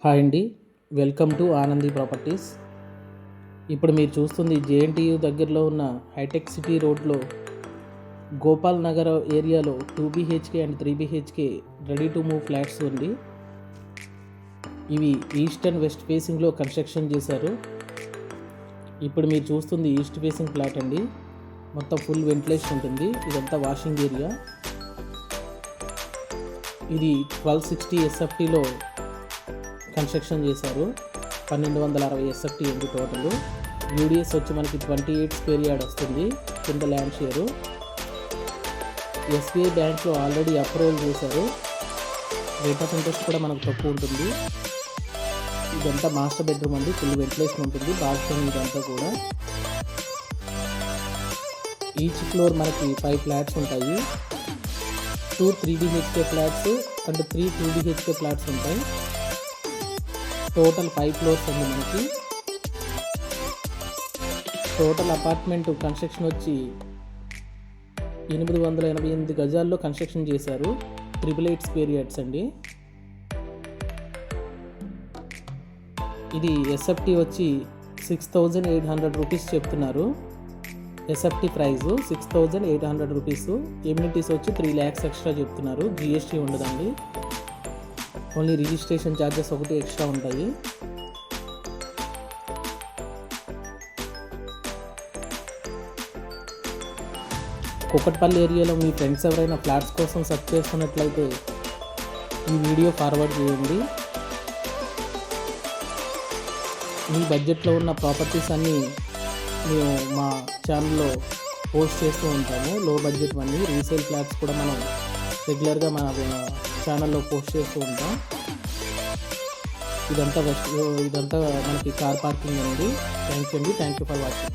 Hi అండి, welcome to Anandi properties. ఇప్పుడు మీరు చూస్తుంది జేఎన్టీయు దగ్గరలో ఉన్న హైటెక్ సిటీ రోడ్లో గోపాల్ నగర్ ఏరియాలో 2 BHK and 3 BHK ready to move flats ఉంది. ఇవి ఈస్ట్ అండ్ వెస్ట్ ఫేసింగ్లో కన్స్ట్రక్షన్ చేశారు. ఇప్పుడు మీరు చూస్తుంది ఈస్ట్ ఫేసింగ్ ఫ్లాట్ అండి. మొత్తం ఫుల్ వెంటిలేషన్ ఉంటుంది. ఇదంతా వాషింగ్ ఏరియా. ఇది 1260 SFTలో కన్స్ట్రక్షన్ చేశారు. 1260 SFT ఉంది టోటల్. యూడిఎస్ వచ్చి మనకి 28 స్క్వేర్ యార్డ్ వస్తుంది కింద ల్యాండ్ షేరు. SBI బ్యాంక్లో ఆల్రెడీ అప్రూవల్ చేశారు. రేట్ ఆఫ్ ఇంట్రెస్ట్ కూడా మనకు తక్కువ ఉంటుంది. ఇదంతా మాస్టర్ బెడ్రూమ్ అండి. ఫుల్ వెంటిలేషన్ ఉంటుంది. బాల్కనీ ఇదంతా కూడా. ఈచ్ ఫ్లోర్ మనకి 5 ఫ్లాట్స్ ఉంటాయి. 2 3 BHK flats and 3 2 BHK flats ఉంటాయి. టోటల్ 5 ఫ్లోర్స్ ఉంది మనకి. టోటల్ అపార్ట్మెంట్ కన్స్ట్రక్షన్ వచ్చి 888 గజాల్లో కన్స్ట్రక్షన్ చేశారు. 888 స్క్వేర్ యార్డ్స్ అండి. ఇది SFT వచ్చి 6800 రూపీస్ చెప్తున్నారు. SFT price 6800 rupees. ఎమ్యూనిటీస్ వచ్చి 3 lakhs ఎక్స్ట్రా చెప్తున్నారు. GST ఉండదండి. ఓన్లీ రిజిస్ట్రేషన్ ఛార్జెస్ ఒకటి ఎక్స్ట్రా ఉంటాయి. కుకట్పల్లి ఏరియాలో మీ ఫ్రెండ్స్ ఎవరైనా ఫ్లాట్స్ కోసం సెర్చ్ చేస్తున్నట్లయితే ఈ వీడియో ఫార్వర్డ్ చేయండి. మీ బడ్జెట్లో ఉన్న ప్రాపర్టీస్ అన్నీ మేము మా ఛానల్లో పోస్ట్ చేస్తూ ఉంటాము. లో బడ్జెట్ అన్నీ రీసేల్ ఫ్లాట్స్ కూడా మనం రెగ్యులర్గా మన ఛానల్లో పోస్ట్ చేస్తూ ఉంటాం. ఇదంతా మనకి కార్ పార్కింగ్ అండి. Thank you for watching.